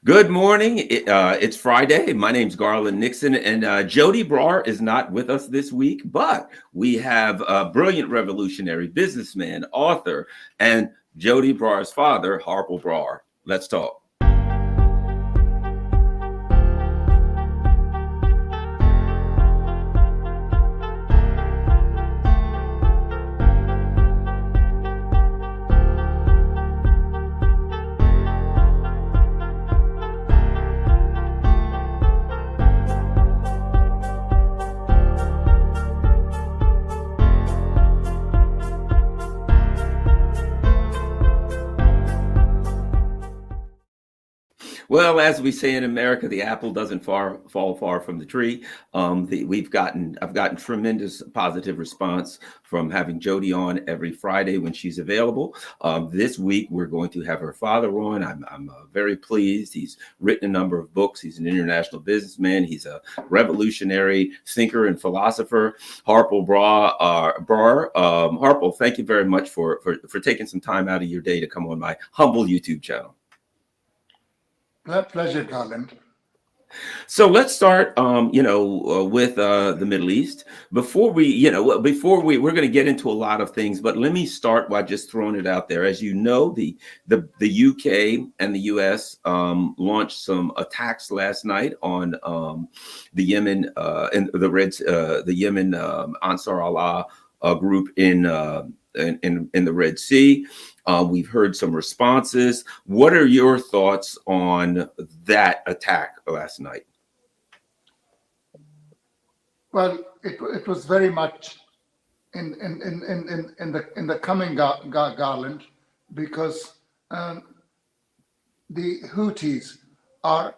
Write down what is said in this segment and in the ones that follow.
Good morning. It's Friday. My name's Garland Nixon, and Jody Brar is not with us this week, but we have a brilliant revolutionary businessman, author, and Jody Brar's father, Harpal Brar. Let's talk. Well, as we say in America, the apple doesn't fall far from the tree. I've gotten tremendous positive response from having Jody on every Friday when she's available. This week we're going to have her father on. I'm very pleased. He's written a number of books. He's an international businessman. He's a revolutionary thinker and philosopher. Harpal Brar. Harpal, thank you very much for taking some time out of your day to come on my humble YouTube channel. Pleasure, Garland. So let's start, with the Middle East. Before we're going to get into a lot of things, but let me start by just throwing it out there. As you know, the UK and the US launched some attacks last night on the Yemen and the Yemen Ansar Allah group in the Red Sea. We've heard some responses. What are your thoughts on that attack last night? Well, it was very much in the coming Garland, because the Houthis are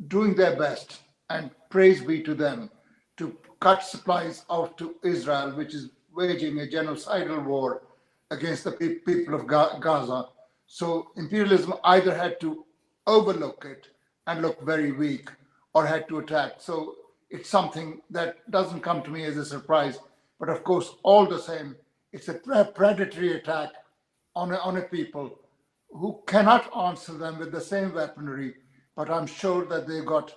doing their best, and praise be to them, to cut supplies out to Israel, which is waging a genocidal war against the people of Gaza. So imperialism either had to overlook it and look very weak, or had to attack. So it's something that doesn't come to me as a surprise. But of course, all the same, it's a predatory attack on a people who cannot answer them with the same weaponry. But I'm sure that they've got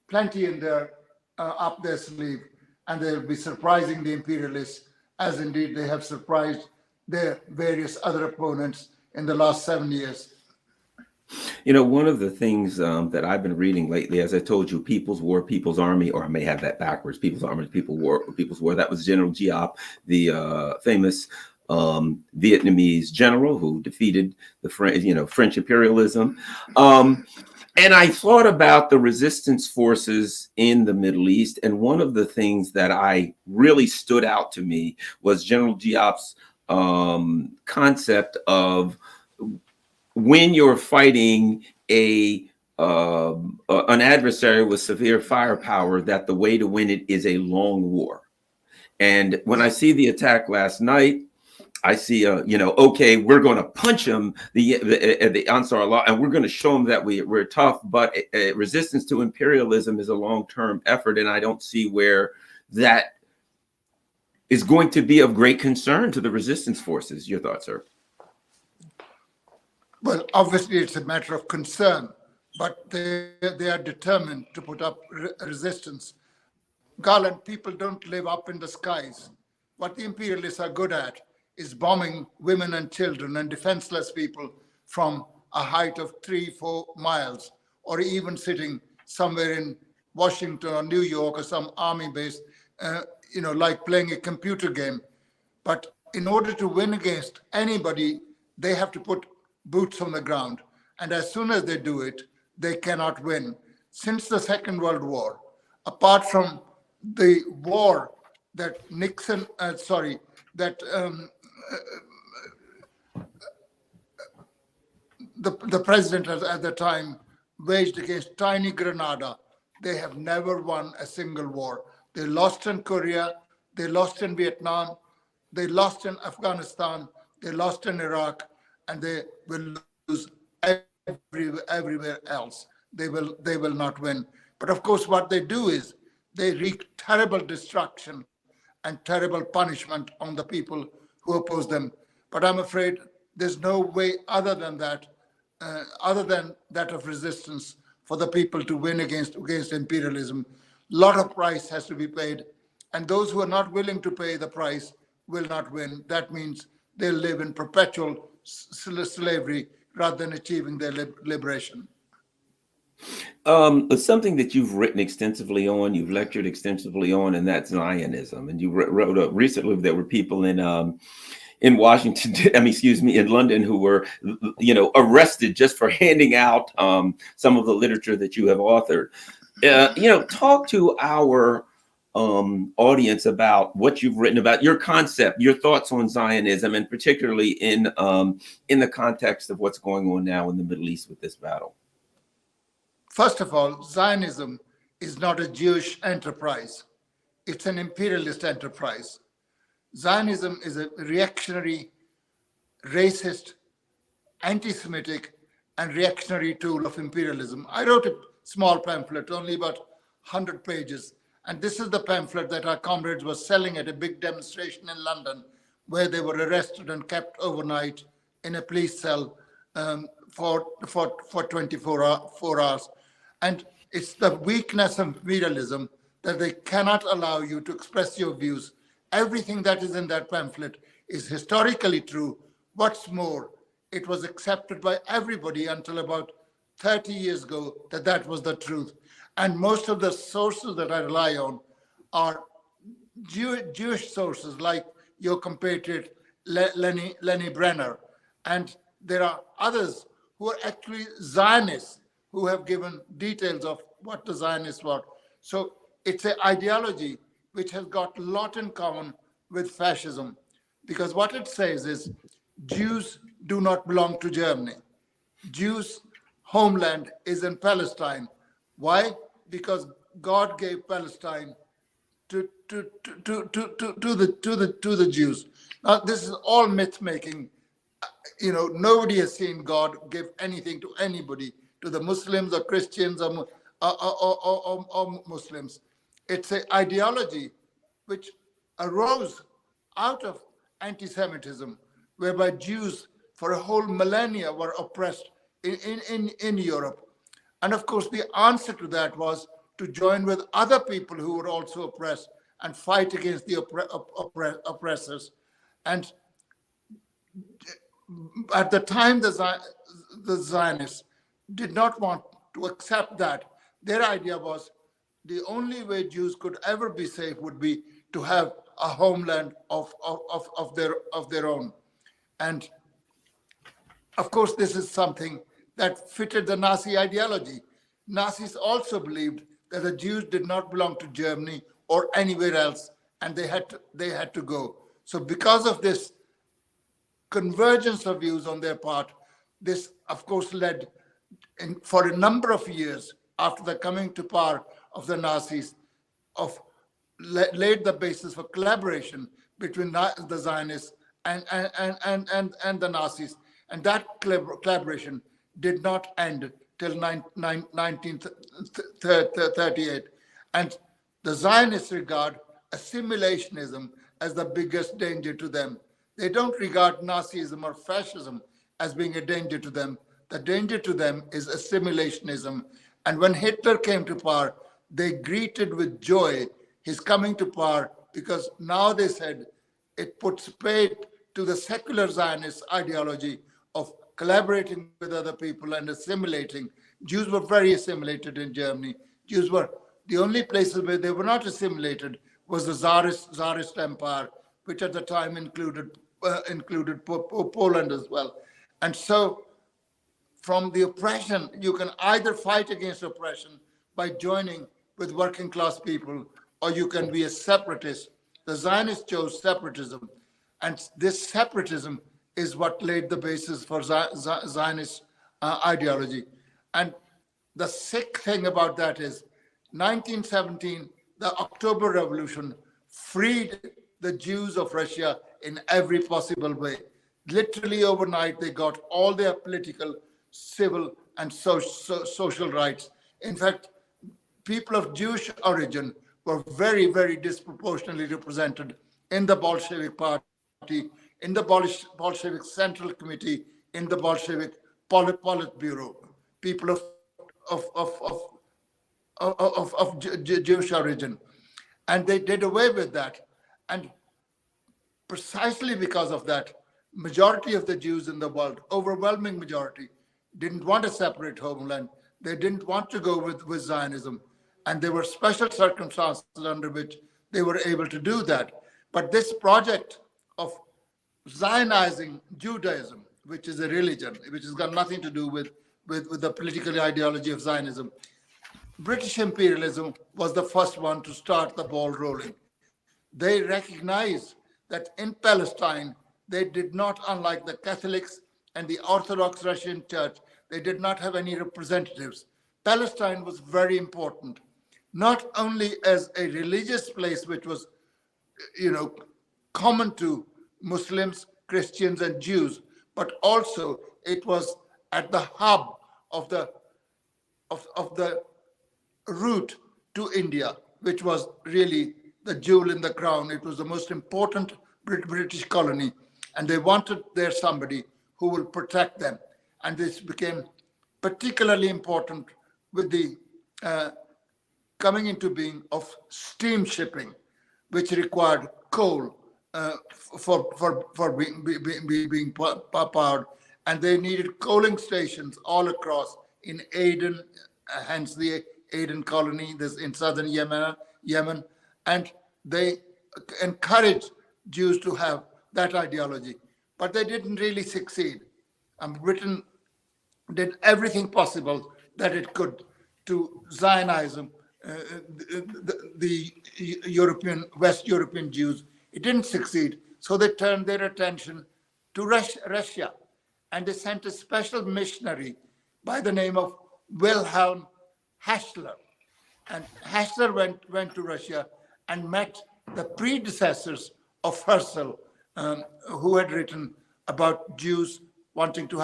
plenty in their up their sleeve, and they'll be surprising the imperialists, as indeed they have surprised their various other opponents in the last 7 years. You know, one of the things that I've been reading lately, as I told you, People's War, People's Army, or I may have that backwards, People's Army, People's War. That was General Diop, the famous Vietnamese general who defeated the French imperialism. And I thought about the resistance forces in the Middle East, and one of the things that I really stood out to me was General Diop's concept of, when you're fighting an adversary with severe firepower, that the way to win it is a long war. And when I see the attack last night, I see okay, we're going to punch them, the Ansar Allah, and we're going to show them that we're tough. But resistance to imperialism is a long-term effort, and I don't see where that is going to be of great concern to the resistance forces. Your thoughts, sir? Well, obviously it's a matter of concern, but they are determined to put up resistance. Garland, people don't live up in the skies. What the imperialists are good at is bombing women and children and defenseless people from a height of 3-4 miles, or even sitting somewhere in Washington or New York or some army base, like playing a computer game. But in order to win against anybody, they have to put boots on the ground. And as soon as they do it, they cannot win. Since the Second World War, apart from the war that the president at the time waged against tiny Grenada, they have never won a single war. They lost in Korea, they lost in Vietnam, they lost in Afghanistan, they lost in Iraq, and they will lose everywhere else. They will not win. But of course, what they do is they wreak terrible destruction and terrible punishment on the people who oppose them. But I'm afraid there's no way other than that other than that of resistance for the people to win against imperialism. Lot of price has to be paid, and those who are not willing to pay the price will not win. That means they'll live in perpetual slavery rather than achieving their liberation. Something that you've written extensively on, you've lectured extensively on, and that's Zionism. And you wrote up recently, there were people in Washington, in London, who were, arrested just for handing out some of the literature that you have authored. Talk to our audience about what you've written about, your concept, your thoughts on Zionism, and particularly in the context of what's going on now in the Middle East with this battle. First of all, Zionism is not a Jewish enterprise. It's an imperialist enterprise. Zionism is a reactionary, racist, anti-Semitic, and reactionary tool of imperialism. I wrote a small pamphlet, only about 100 pages. And this is the pamphlet that our comrades were selling at a big demonstration in London, where they were arrested and kept overnight in a police cell for 24 hours. And it's the weakness of imperialism that they cannot allow you to express your views. Everything that is in that pamphlet is historically true. What's more, it was accepted by everybody until about 30 years ago that was the truth. And most of the sources that I rely on are Jewish sources, like your compatriot Lenny Brenner. And there are others who are actually Zionists, who have given details of what the Zionists were. So it's an ideology which has got a lot in common with fascism, because what it says is Jews do not belong to Germany. Jews' homeland is in Palestine. Why? Because God gave Palestine to the Jews. Now, this is all myth making. Nobody has seen God give anything to anybody, to the Muslims or Christians or Muslims. It's an ideology which arose out of anti-Semitism, whereby Jews for a whole millennia were oppressed in Europe. And of course, the answer to that was to join with other people who were also oppressed and fight against the oppressors. And at the time, the Zionists did not want to accept that. Their idea was the only way Jews could ever be safe would be to have a homeland of their own. And of course, this is something that fitted the Nazi ideology. Nazis also believed that the Jews did not belong to Germany or anywhere else, and they had to go. So because of this convergence of views on their part, this of course led for a number of years after the coming to power of the Nazis, laid the basis for collaboration between the Zionists and the Nazis. And that collaboration did not end till 1938. And the Zionists regard assimilationism as the biggest danger to them. They don't regard Nazism or fascism as being a danger to them. The danger to them is assimilationism. And when Hitler came to power, they greeted with joy his coming to power, because now they said it puts paid to the secular Zionist ideology of collaborating with other people and assimilating. Jews were very assimilated in Germany. Jews were the only places where they were not assimilated was the Tsarist Empire, which at the time included Poland as well. And so from the oppression, you can either fight against oppression by joining with working class people, or you can be a separatist. The Zionists chose separatism, and this separatism is what laid the basis for Zionist ideology. And the sick thing about that is 1917, the October Revolution freed the Jews of Russia in every possible way. Literally overnight, they got all their political, civil, and social rights. In fact, people of Jewish origin were very, very disproportionately represented in the Bolshevik Party, in the Bolshevik Central Committee, in the Bolshevik Politburo, people of Jewish origin. And they did away with that. And precisely because of that, majority of the Jews in the world, overwhelming majority, didn't want a separate homeland. They didn't want to go with Zionism. And there were special circumstances under which they were able to do that. But this project of Zionizing Judaism, which is a religion, which has got nothing to do with the political ideology of Zionism, British imperialism was the first one to start the ball rolling. They recognized that in Palestine, they did not, unlike the Catholics and the Orthodox Russian Church, they did not have any representatives. Palestine was very important, not only as a religious place, which was, common to Muslims, Christians, and Jews, but also it was at the hub of the route to India, which was really the jewel in the crown. It was the most important British colony, and they wanted there somebody who will protect them. And this became particularly important with the coming into being of steam shipping, which required coal for being powered. And they needed coaling stations all across in Aden, hence the Aden colony, this in southern Yemen, and they encouraged Jews to have that ideology, but they didn't really succeed. Britain did everything possible that it could to Zionism, the West European Jews. It didn't succeed, so they turned their attention to Russia, and they sent a special missionary by the name of Wilhelm Hassler. And Hassler went to Russia and met the predecessors of Harpal, who had written about Jews wanting to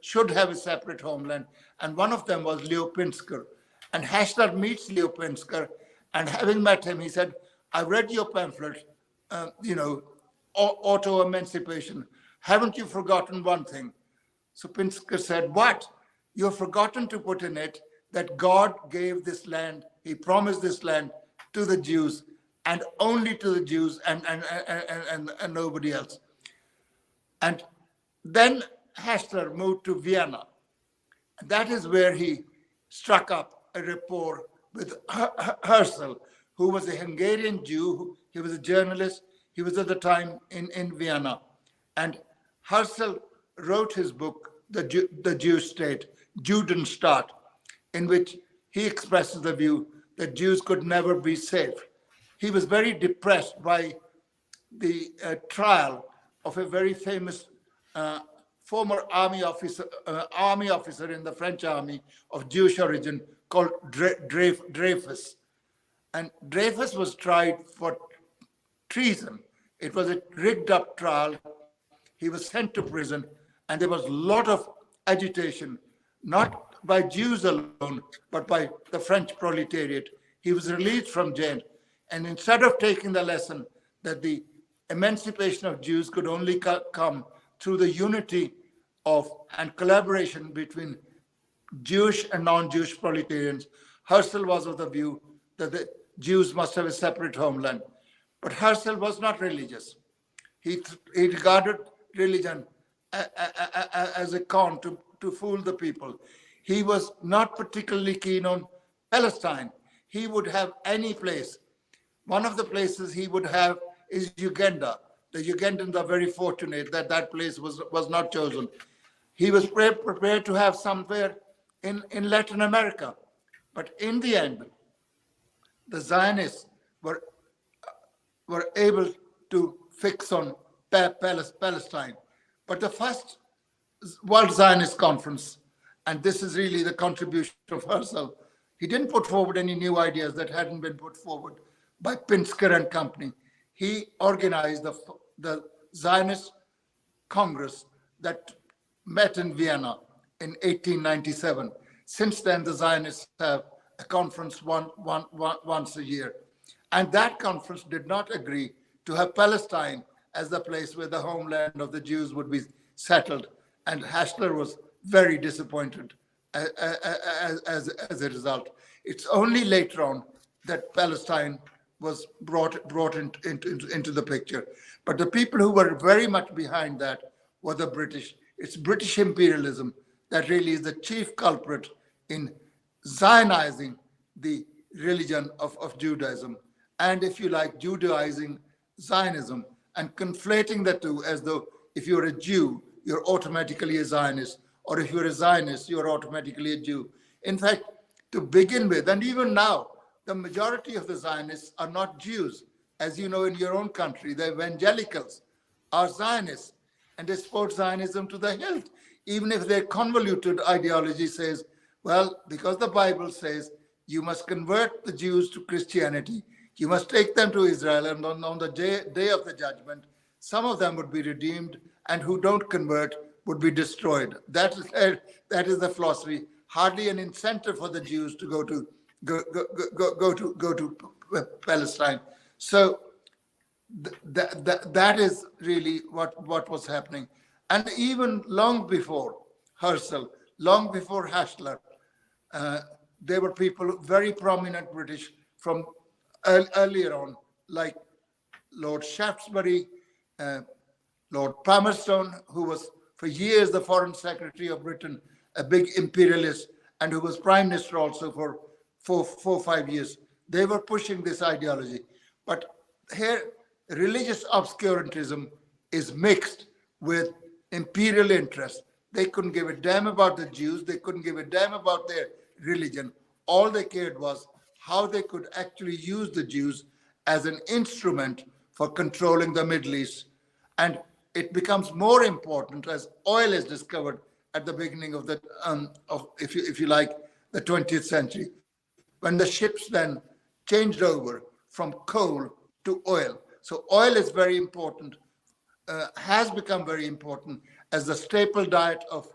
should have a separate homeland. And one of them was Leo Pinsker. And Hassler meets Leo Pinsker, and having met him, he said, "I read your pamphlet, auto-emancipation. Haven't you forgotten one thing?" So Pinsker said, "What? You've forgotten to put in it that God gave this land, he promised this land to the Jews, and only to the Jews, and nobody else." And then Hassler moved to Vienna. That is where he struck up a rapport with Harpal, who was a Hungarian Jew. He was a journalist. He was at the time in Vienna. And Harpal wrote his book, The Jewish State, Judenstaat, in which he expresses the view that Jews could never be safe. He was very depressed by the trial of a very famous former army officer in the French army of Jewish origin called Dreyfus. And Dreyfus was tried for treason. It was a rigged up trial. He was sent to prison, and there was a lot of agitation, not by Jews alone, but by the French proletariat. He was released from jail. And instead of taking the lesson that the emancipation of Jews could only come through the unity of and collaboration between Jewish and non-Jewish proletarians, Harpal was of the view that the Jews must have a separate homeland. But Harpal was not religious. He regarded religion as a con to fool the people. He was not particularly keen on Palestine. He would have any place. One of the places he would have is Uganda. The Ugandans are very fortunate that that place was not chosen. He was prepared to have somewhere in Latin America. But in the end, the Zionists were able to fix on Palestine. But the first World Zionist Conference, and this is really the contribution of Harpal, he didn't put forward any new ideas that hadn't been put forward by Pinsker and company. He organized the Zionist Congress that met in Vienna in 1897. Since then, the Zionists have a conference once a year. And that conference did not agree to have Palestine as the place where the homeland of the Jews would be settled. And Hassler was very disappointed as a result. It's only later on that Palestine was brought into the picture. But the people who were very much behind that were the British. It's British imperialism that really is the chief culprit in Zionizing the religion of Judaism, and if you like, Judaizing Zionism, and conflating the two as though if you're a Jew, you're automatically a Zionist, or if you're a Zionist, you're automatically a Jew. In fact, to begin with, and even now, the majority of the Zionists are not Jews. As you know, in your own country, the evangelicals are Zionists, and they support Zionism to the hilt, even if their convoluted ideology says, well, because the Bible says you must convert the Jews to Christianity, you must take them to Israel, and on the day of the judgment, some of them would be redeemed, and who don't convert would be destroyed. That is the philosophy. Hardly an incentive for the Jews to go to Palestine. So that is really what was happening. And even long before Herzl, long before Haschler, there were people, very prominent British from earlier on, like Lord Shaftesbury, Lord Palmerston, who was for years the Foreign Secretary of Britain, a big imperialist, and who was Prime Minister also for 4 or 5 years. They were pushing this ideology. But here, religious obscurantism is mixed with imperial interest. They couldn't give a damn about the Jews. They couldn't give a damn about their religion. All they cared was how they could actually use the Jews as an instrument for controlling the Middle East. And it becomes more important as oil is discovered at the beginning of the, if you like, the 20th century, when the ships then changed over from coal to oil. So oil is very important, has become very important as the staple diet of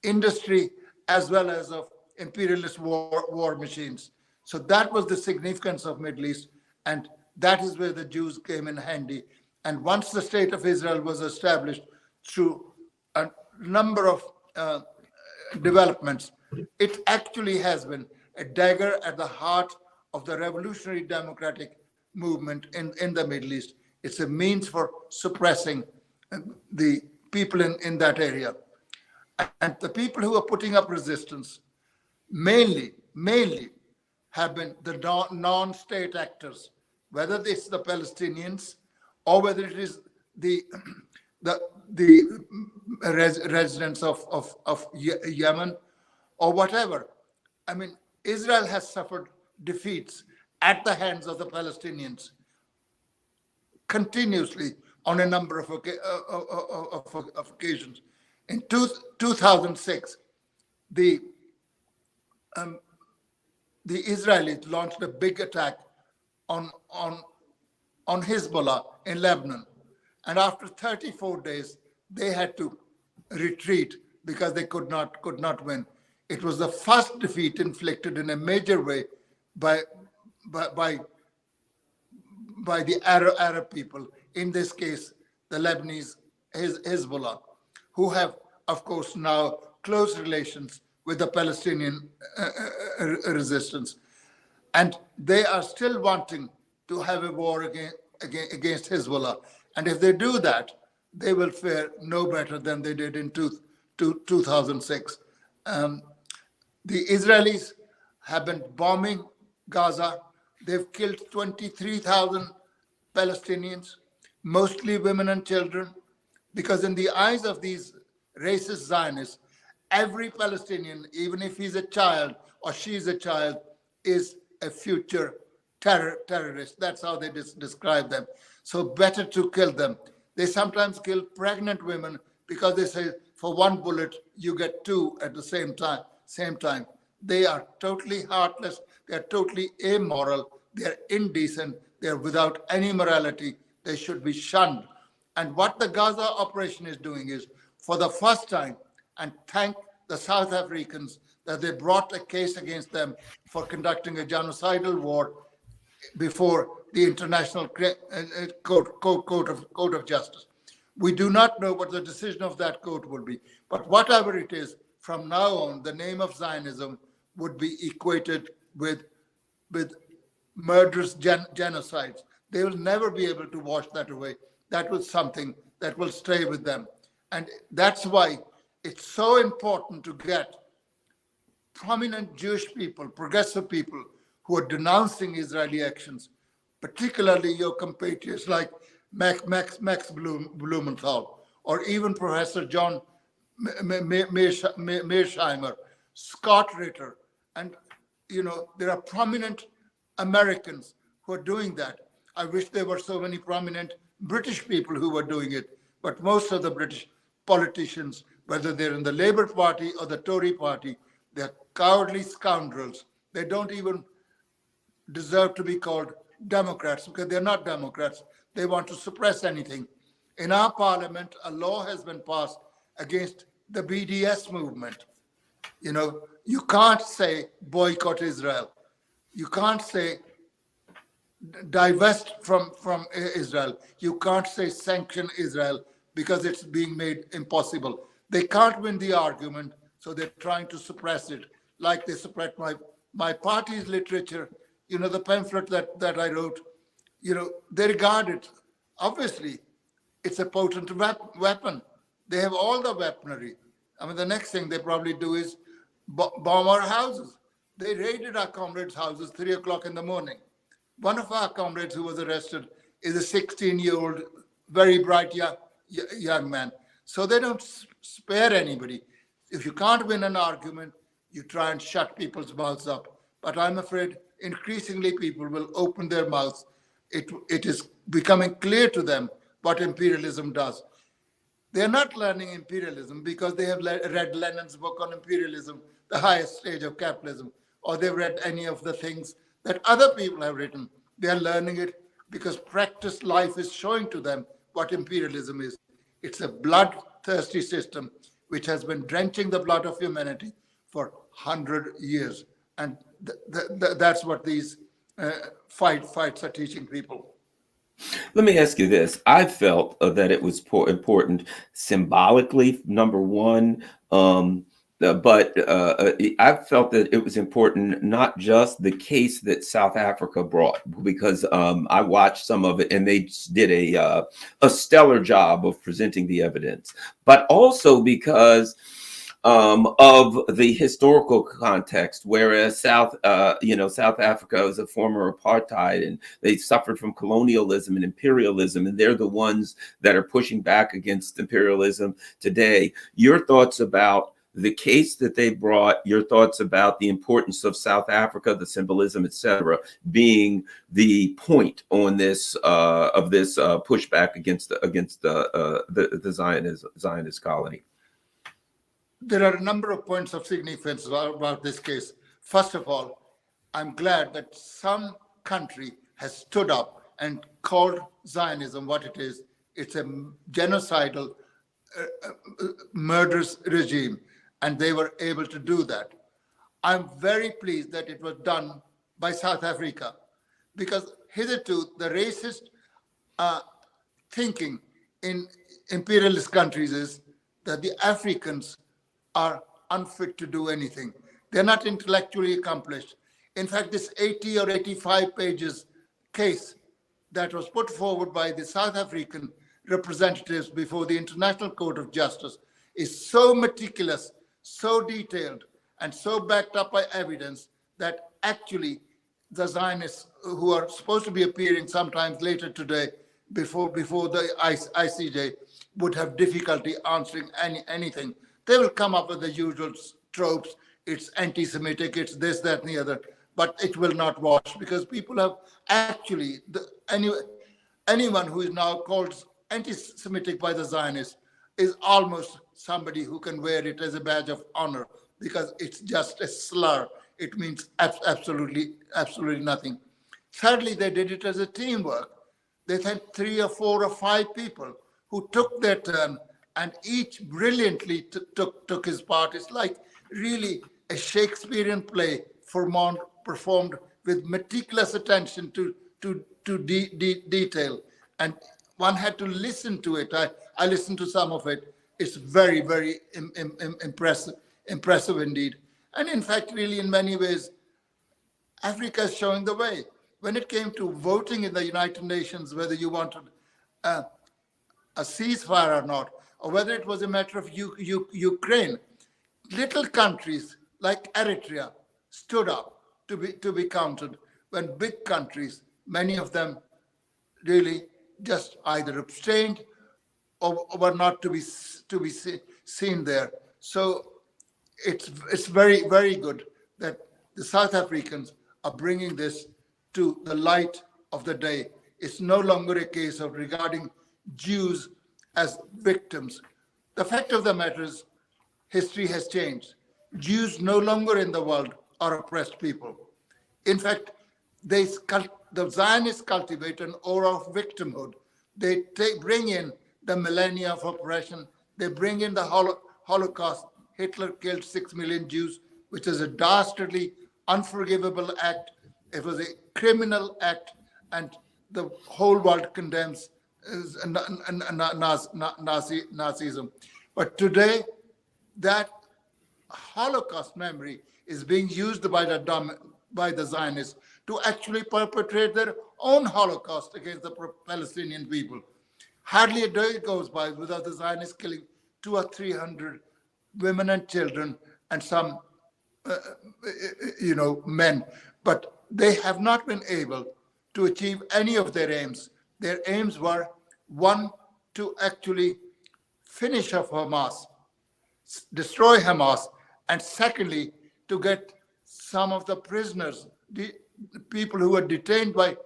industry as well as of imperialist war machines. So that was the significance of Middle East, and that is where the Jews came in handy. And once the state of Israel was established through a number of developments, it actually has been a dagger at the heart of the revolutionary democratic movement in the Middle East. It's a means for suppressing the people in that area. And the people who are putting up resistance mainly have been the non-state actors, whether it's the Palestinians or whether it is the residents of Yemen or whatever. I mean, Israel has suffered defeats at the hands of the Palestinians continuously on a number of occasions. In 2006, the Israelis launched a big attack on Hezbollah in Lebanon. And after 34 days, they had to retreat because they could not win. It was the first defeat inflicted in a major way by the Arab people, in this case, the Lebanese Hezbollah, who have, of course, now close relations with the Palestinian resistance. And they are still wanting to have a war against Hezbollah. And if they do that, they will fare no better than they did in 2006. The Israelis have been bombing Gaza. They've killed 23,000 Palestinians, mostly women and children, because in the eyes of these racist Zionists, every Palestinian, even if he's a child or she's a child, is a future terrorist. That's how they describe them. So better to kill them. They sometimes kill pregnant women because they say for one bullet, you get two at the same time. They are totally heartless. They're totally immoral. They're indecent. They're without any morality. They should be shunned. And what the Gaza operation is doing is, for the first time, and thank the South Africans that they brought a case against them for conducting a genocidal war before the International Court of Justice. We do not know what the decision of that court will be. But whatever it is, from now on, the name of Zionism would be equated with murderous genocides. They will never be able to wash that away. That was something that will stay with them. And that's why it's so important to get prominent Jewish people, progressive people who are denouncing Israeli actions, particularly your compatriots like Max Blumenthal, or even Professor John Mearsheimer, Scott Ritter, and there are prominent Americans who are doing that. I wish there were so many prominent British people who were doing it, but most of the British politicians, whether they're in the Labour Party or the Tory Party, they're cowardly scoundrels. They don't even deserve to be called Democrats because they're not Democrats. They want to suppress anything. In our parliament, a law has been passed against the BDS movement. You can't say boycott Israel. You can't say divest from Israel. You can't say sanction Israel because it's being made impossible. They can't win the argument, so they're trying to suppress it, like they suppress my party's literature. The pamphlet that I wrote, they regard it, obviously, it's a potent weapon. They have all the weaponry. I mean, the next thing they probably do is bomb our houses. They raided our comrades' houses 3 o'clock in the morning. One of our comrades who was arrested is a 16-year-old, very bright young man. So they don't spare anybody. If you can't win an argument, you try and shut people's mouths up. But I'm afraid increasingly people will open their mouths. It is becoming clear to them what imperialism does. They're not learning imperialism because they have read Lenin's book on imperialism, the highest stage of capitalism, or they've read any of the things that other people have written. They are learning it because practiced life is showing to them what imperialism is. It's a bloodthirsty system which has been drenching the blood of humanity for 100 years. And that's what these fights are teaching people. Let me ask you this. I felt that it was important symbolically, number one, but I felt that it was important not just the case that South Africa brought, because I watched some of it and they did a stellar job of presenting the evidence, but also because of the historical context, whereas South Africa was a former apartheid and they suffered from colonialism and imperialism, and they're the ones that are pushing back against imperialism today. Your thoughts about the case that they brought, your thoughts about the importance of South Africa, the symbolism, etc., being the point on this pushback against the Zionist colony. There are a number of points of significance about this case. First of all, I'm glad that some country has stood up and called Zionism what it is. It's a genocidal, murderous regime, and they were able to do that. I'm very pleased that it was done by South Africa, because hitherto the racist thinking in imperialist countries is that the Africans are unfit to do anything. They're not intellectually accomplished. In fact, this 80 or 85 pages case that was put forward by the South African representatives before the International Court of Justice is so meticulous, so detailed, and so backed up by evidence that actually the Zionists, who are supposed to be appearing sometimes later today before the ICJ, would have difficulty answering anything. They will come up with the usual tropes. It's anti-Semitic, it's this, that, and the other, but it will not wash, because people have actually, anyone who is now called anti-Semitic by the Zionists is almost somebody who can wear it as a badge of honor, because it's just a slur. It means absolutely nothing. Thirdly, they did it as a teamwork. They had 3 or 4 or 5 people who took their turn, and each brilliantly took his part. It's like really a Shakespearean play performed with meticulous attention to detail. And one had to listen to it. I listened to some of it. It's very, very impressive indeed. And in fact, really, in many ways, Africa is showing the way. When it came to voting in the United Nations, whether you wanted a ceasefire or not, or whether it was a matter of Ukraine, little countries like Eritrea stood up to be counted, when big countries, many of them really just either abstained or were not to be seen there. So it's very, very good that the South Africans are bringing this to the light of the day. It's no longer a case of regarding Jews as victims. The fact of the matter is, history has changed. Jews no longer in the world are oppressed people. In fact, the Zionists cultivate an aura of victimhood. They bring in the millennia of oppression. They bring in the Holocaust. Hitler killed 6 million Jews, which is a dastardly, unforgivable act. It was a criminal act, and the whole world condemns Nazism. But today, that Holocaust memory is being used by the Zionists to actually perpetrate their own Holocaust against the Palestinian people. Hardly a day goes by without the Zionists killing 200 or 300 women and children and some, men. But they have not been able to achieve any of their aims. Their aims were, one, to actually finish off Hamas, destroy Hamas, and secondly, to get some of the prisoners, the people who were detained by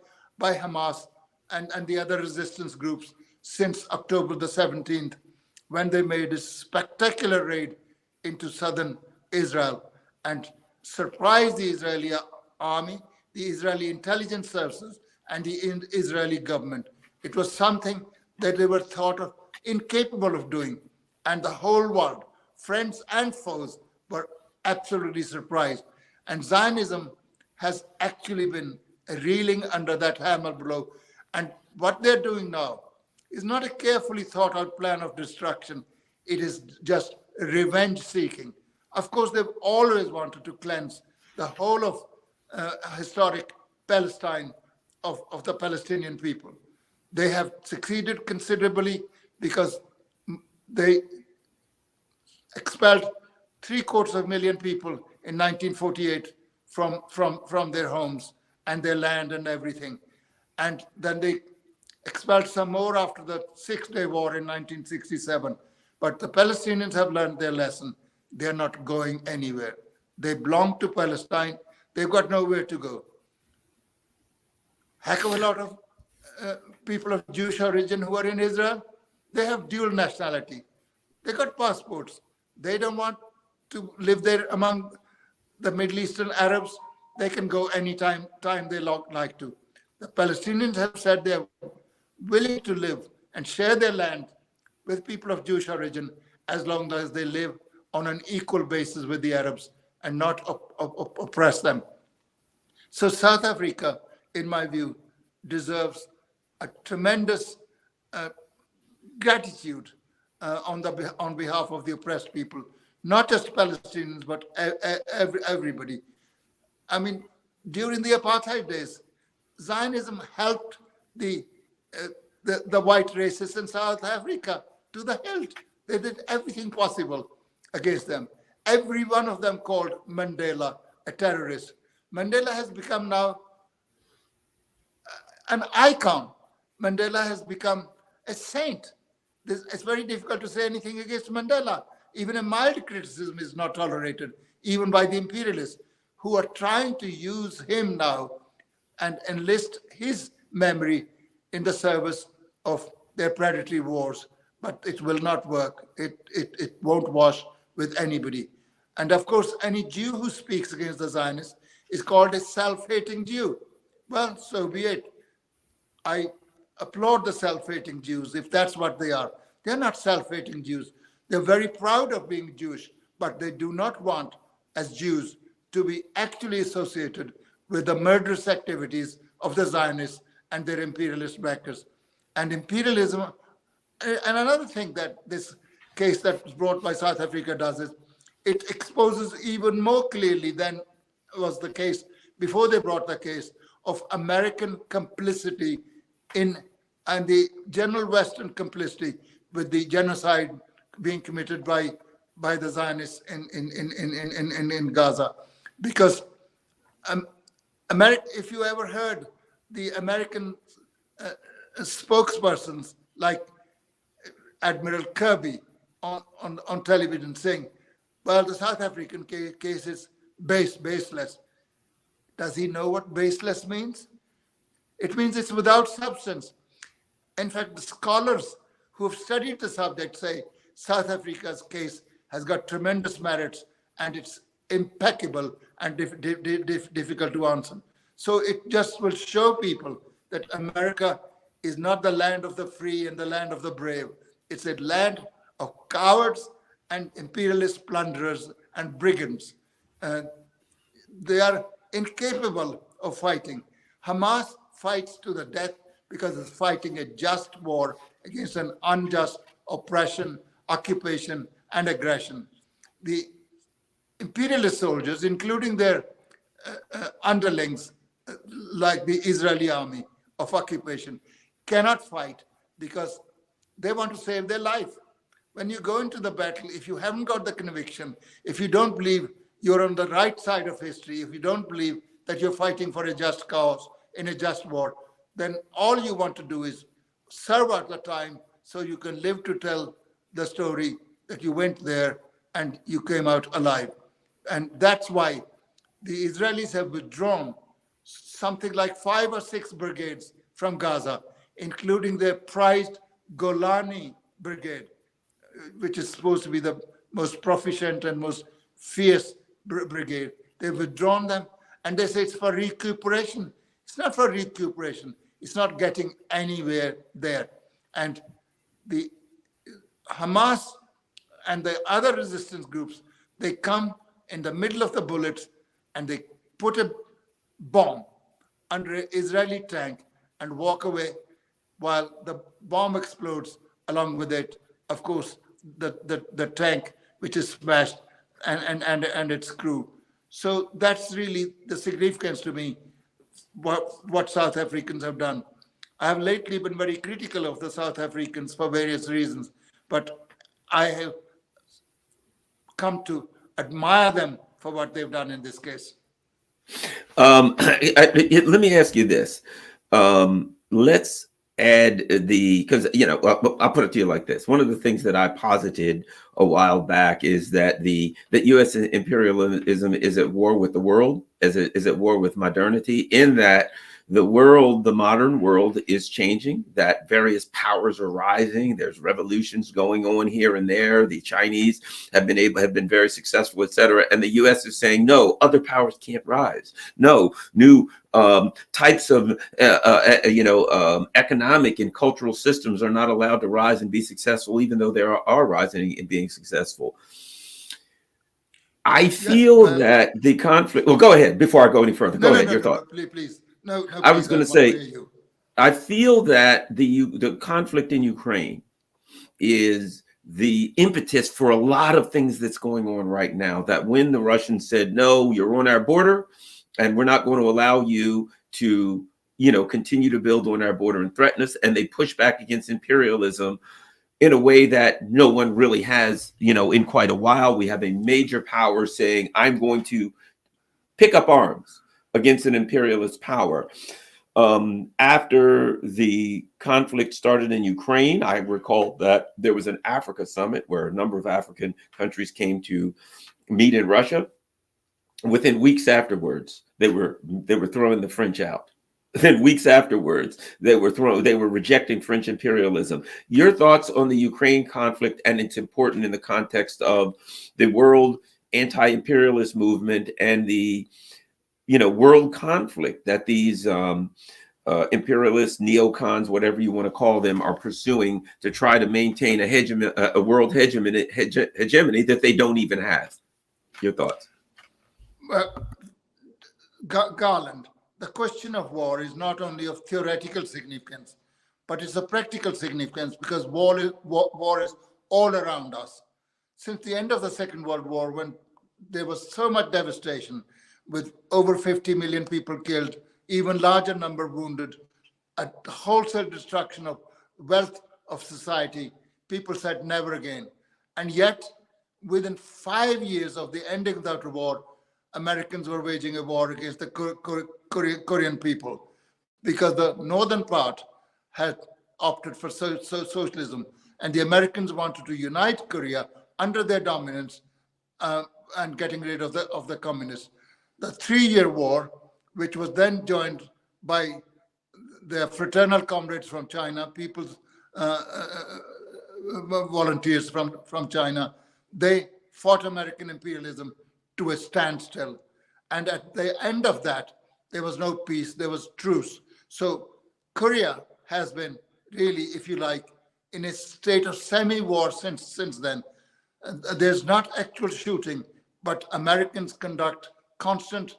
Hamas and the other resistance groups since October the 17th, when they made a spectacular raid into southern Israel and surprised the Israeli army, the Israeli intelligence services, and the Israeli government. It was something that they were thought of incapable of doing. And the whole world, friends and foes, were absolutely surprised. And Zionism has actually been reeling under that hammer blow. And what they're doing now is not a carefully thought out plan of destruction. It is just revenge seeking. Of course, they've always wanted to cleanse the whole of historic Palestine of the Palestinian people. They have succeeded considerably because they expelled 750,000 people in 1948 from their homes and their land and everything. And then they expelled some more after the Six-Day War in 1967. But the Palestinians have learned their lesson. They're not going anywhere. They belong to Palestine. They've got nowhere to go. Heck of a lot of people of Jewish origin who are in Israel, they have dual nationality. They got passports. They don't want to live there among the Middle Eastern Arabs. They can go anytime they like to. The Palestinians have said they're willing to live and share their land with people of Jewish origin as long as they live on an equal basis with the Arabs and not oppress them. So South Africa, in my view, deserves a tremendous gratitude on behalf of the oppressed people, not just Palestinians, but everybody. I mean, during the apartheid days, Zionism helped the white racists in South Africa to the hilt. They did everything possible against them. Every one of them called Mandela a terrorist. Mandela has become now an icon. Mandela has become a saint. It's very difficult to say anything against Mandela. Even a mild criticism is not tolerated, even by the imperialists, who are trying to use him now and enlist his memory in the service of their predatory wars. But it will not work. It won't wash with anybody. And of course, any Jew who speaks against the Zionists is called a self-hating Jew. Well, so be it. I applaud the self-hating Jews if that's what they are. They're not self-hating Jews. They're very proud of being Jewish, but they do not want, as Jews, to be actually associated with the murderous activities of the Zionists and their imperialist backers. And imperialism And another thing that this case that was brought by South Africa does is it exposes even more clearly than was the case before they brought the case of American complicity in and the general Western complicity with the genocide being committed by the Zionists in Gaza. Because America, if you ever heard the American spokespersons like Admiral Kirby on television saying, well, the South African case is baseless. Does he know what baseless means? It means it's without substance. In fact, the scholars who have studied the subject say South Africa's case has got tremendous merits and it's impeccable and difficult to answer. So it just will show people that America is not the land of the free and the land of the brave. It's a land of cowards and imperialist plunderers and brigands. They are incapable of fighting. Hamas fights to the death because it's fighting a just war against an unjust oppression, occupation, and aggression. The imperialist soldiers, including their underlings, like the Israeli army of occupation, cannot fight because they want to save their life. When you go into the battle, if you haven't got the conviction, if you don't believe you're on the right side of history, if you don't believe that you're fighting for a just cause in a just war, then all you want to do is serve out the time so you can live to tell the story that you went there and you came out alive. And that's why the Israelis have withdrawn something like 5 or 6 brigades from Gaza, including their prized Golani brigade, which is supposed to be the most proficient and most fierce brigade. They've withdrawn them and they say it's for recuperation. It's not for recuperation. It's not getting anywhere there. And the Hamas and the other resistance groups, they come in the middle of the bullets and they put a bomb under an Israeli tank and walk away while the bomb explodes along with it. Of course, the tank, which is smashed, and its crew. So that's really the significance to me, what South Africans have done. I have lately been very critical of the South Africans for various reasons, but I have come to admire them for what they've done in this case. Let me ask you this. Let's add because I'll put it to you like this. One of the things that I posited a while back is that that U.S. imperialism is at war with the world, is at war with modernity, in that the modern world is changing, that various powers are rising. There's revolutions going on here and there. The Chinese have been very successful, et cetera. And the U.S. is saying, no, other powers can't rise. No, new types of economic and cultural systems are not allowed to rise and be successful, even though they are rising and being successful. I feel that the conflict. Well, go ahead before I go any further. Go ahead. Your thought. Please. No, I was going to say, I feel that the conflict in Ukraine is the impetus for a lot of things that's going on right now. That when the Russians said, no, you're on our border and we're not going to allow you to, continue to build on our border and threaten us, and they push back against imperialism in a way that no one really has, in quite a while. We have a major power saying, I'm going to pick up arms against an imperialist power. After the conflict started in Ukraine, I recall that there was an Africa summit where a number of African countries came to meet in Russia. Within weeks afterwards, they were throwing the French out. Then weeks afterwards, they were rejecting French imperialism. Your thoughts on the Ukraine conflict, and it's important in the context of the world anti-imperialist movement and the world conflict that these imperialist neocons, whatever you want to call them, are pursuing to try to maintain a world hegemony that they don't even have. Your thoughts? Well, Garland, the question of war is not only of theoretical significance, but it's a practical significance because war is all around us. Since the end of the Second World War, when there was so much devastation, with over 50 million people killed, even larger number wounded, a wholesale destruction of wealth of society, people said never again. And yet, within 5 years of the ending of that war, Americans were waging a war against the Korean people because the northern part had opted for socialism, and the Americans wanted to unite Korea under their dominance and getting rid of the communists. The 3-year war, which was then joined by their fraternal comrades from China, people's volunteers from China, they fought American imperialism to a standstill. And at the end of that, there was no peace, there was truce. So Korea has been really, if you like, in a state of semi-war since then. There's not actual shooting, but Americans conduct constant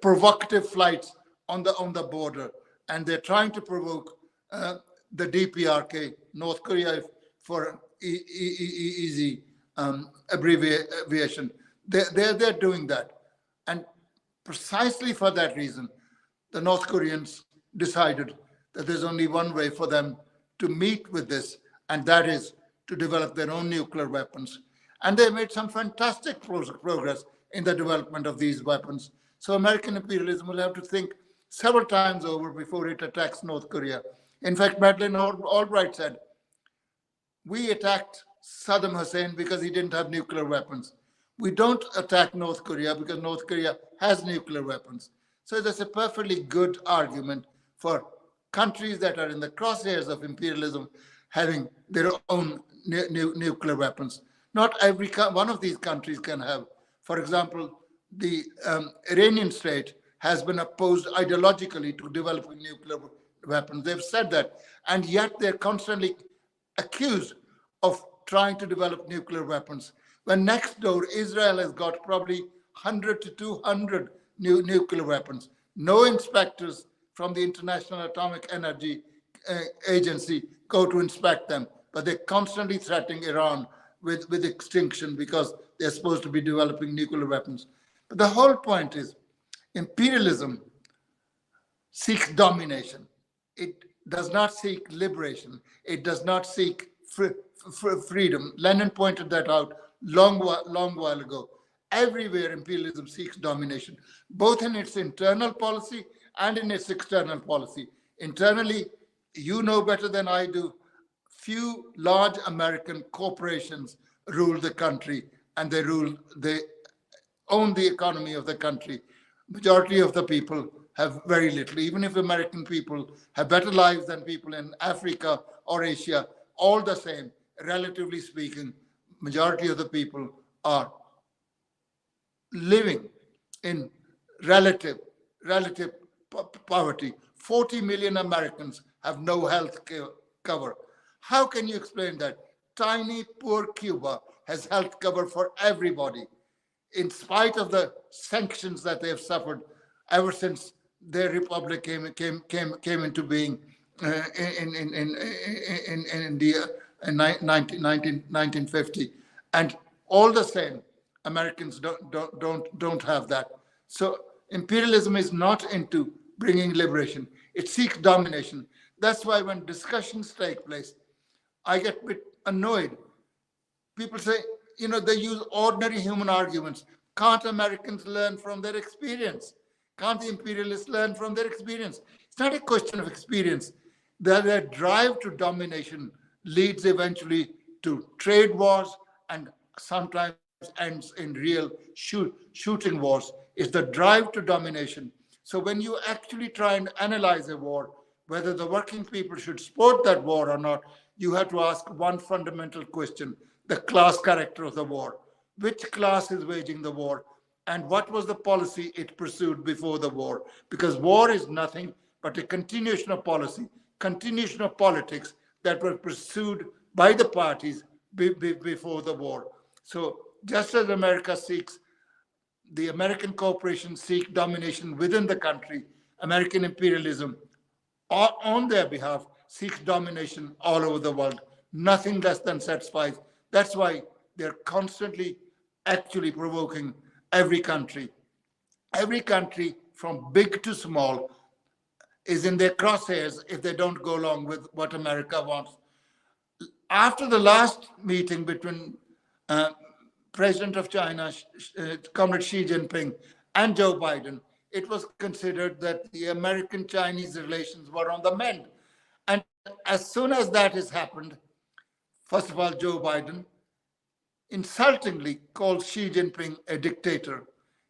provocative flights on the border, and they're trying to provoke the DPRK, North Korea for easy abbreviation. They're doing that. And precisely for that reason, the North Koreans decided that there's only one way for them to meet with this, and that is to develop their own nuclear weapons. And they made some fantastic progress in the development of these weapons. So American imperialism will have to think several times over before it attacks North Korea. In fact, Madeleine Albright said, we attacked Saddam Hussein because he didn't have nuclear weapons. We don't attack North Korea because North Korea has nuclear weapons. So that's a perfectly good argument for countries that are in the crosshairs of imperialism having their own nuclear weapons. Not every one of these countries can have. For example, the Iranian state has been opposed ideologically to developing nuclear weapons. They've said that. And yet they're constantly accused of trying to develop nuclear weapons. When next door, Israel has got probably 100 to 200 nuclear weapons. No inspectors from the International Atomic Energy Agency go to inspect them, but they're constantly threatening Iran with extinction because they're supposed to be developing nuclear weapons. But the whole point is imperialism seeks domination. It does not seek liberation. It does not seek freedom. Lenin pointed that out long while ago. Everywhere imperialism seeks domination, both in its internal policy and in its external policy. Internally, you know better than I do, few large American corporations rule the country, and they own the economy of the country. Majority of the people have very little. Even if American people have better lives than people in Africa or Asia, all the same, relatively speaking, majority of the people are living in relative poverty. 40 million Americans have no health cover. How can you explain that? Tiny, poor Cuba has health cover for everybody, in spite of the sanctions that they have suffered ever since their republic came into being in 1950. And all the same, Americans don't have that. So imperialism is not into bringing liberation. It seeks domination. That's why when discussions take place, I get a bit annoyed. People say, they use ordinary human arguments. Can't Americans learn from their experience? Can't the imperialists learn from their experience? It's not a question of experience. Their drive to domination leads eventually to trade wars and sometimes ends in real shooting wars. It's the drive to domination. So when you actually try and analyze a war, whether the working people should support that war or not, you have to ask one fundamental question: the class character of the war. Which class is waging the war, and what was the policy it pursued before the war? Because war is nothing but a continuation of policy, continuation of politics that were pursued by the parties before the war. So just as the American corporations seek domination within the country, American imperialism on their behalf, seeks domination all over the world. Nothing less than satisfies. That's why they're constantly actually provoking every country. Every country, from big to small, is in their crosshairs if they don't go along with what America wants. After the last meeting between President of China, Comrade Xi Jinping, and Joe Biden, it was considered that the American-Chinese relations were on the mend. And as soon as that has happened, first of all, Joe Biden insultingly called Xi Jinping a dictator.